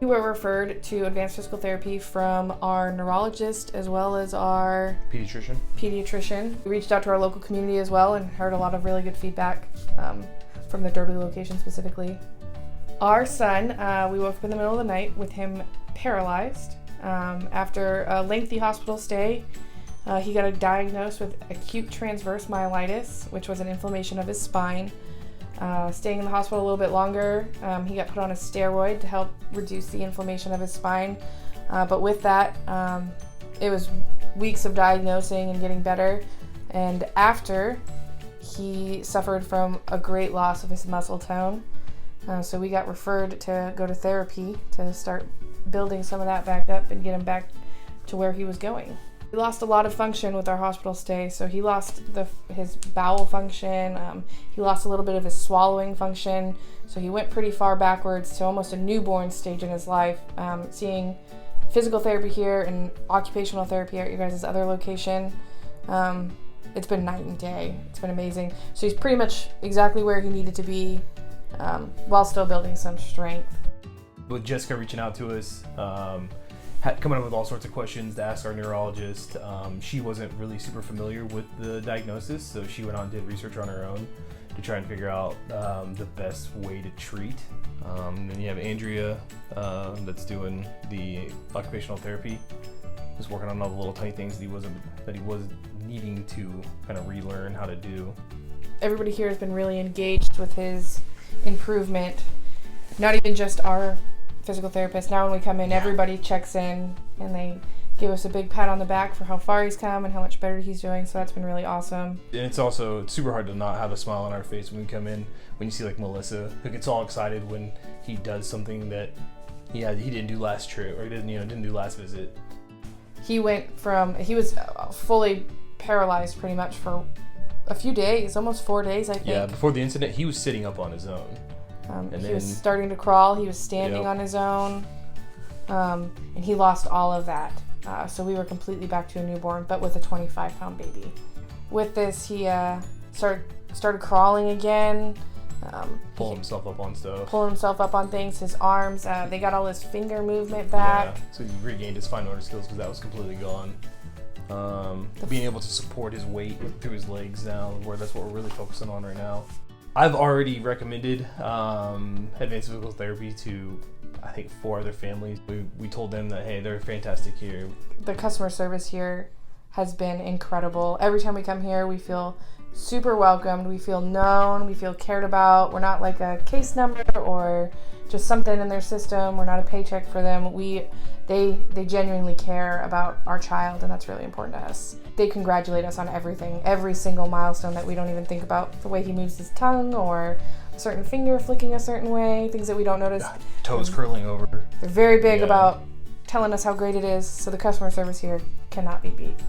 We were referred to advanced physical therapy from our neurologist as well as our pediatrician. We reached out to our local community as well and heard a lot of really good feedback from the Derby location specifically. Our son, we woke up in the middle of the night with him paralyzed. After a lengthy hospital stay, he got diagnosed with acute transverse myelitis, which was an inflammation of his spine. Staying in the hospital a little bit longer, he got put on a steroid to help reduce the inflammation of his spine. But with that, it was weeks of diagnosing and getting better. And after, he suffered from a great loss of his muscle tone. So we got referred to go to therapy to start building some of that back up and get him back to where he was going. He lost a lot of function with our hospital stay, so he lost his bowel function, he lost a little bit of his swallowing function, so he went pretty far backwards to almost a newborn stage in his life. Seeing physical therapy here and occupational therapy at your guys' other location, it's been night and day. It's been amazing. So he's pretty much exactly where he needed to be while still building some strength. With Jessica reaching out to us, coming up with all sorts of questions to ask our neurologist. She wasn't really super familiar with the diagnosis, so she went on and did research on her own to try and figure out the best way to treat. Then you have Andrea that's doing the occupational therapy, just working on all the little tiny things that he was needing to kind of relearn how to do. Everybody here has been really engaged with his improvement, not even just our physical therapist. Now when we come in, everybody checks in and they give us a big pat on the back for how far he's come and how much better he's doing, so that's been really awesome. And it's super hard to not have a smile on our face when we come in, when you see like Melissa, who gets all excited when he does something that he didn't do last trip, or he didn't do last visit. He was fully paralyzed pretty much for a few days, almost 4 days, I think. Yeah, before the incident, he was sitting up on his own. He was starting to crawl, he was standing on his own, and he lost all of that. So we were completely back to a newborn, but with a 25-pound baby. With this, he started crawling again. Pulling himself up on stuff. Pulling himself up on things, his arms, they got all his finger movement back. Yeah, so he regained his fine motor skills because that was completely gone. Being able to support his weight through his legs now, that's what we're really focusing on right now. I've already recommended advanced physical therapy to, I think, 4 other families. We told them that, hey, they're fantastic here. The customer service here has been incredible. Every time we come here, we feel super welcomed. We feel known. We feel cared about. We're not like a case number or just something in their system. We're not a paycheck for them. They genuinely care about our child, and that's really important to us. They congratulate us on everything, every single milestone that we don't even think about. The way he moves his tongue, or a certain finger flicking a certain way, things that we don't notice. Toes curling over. They're very big about telling us how great it is, so the customer service here cannot be beat.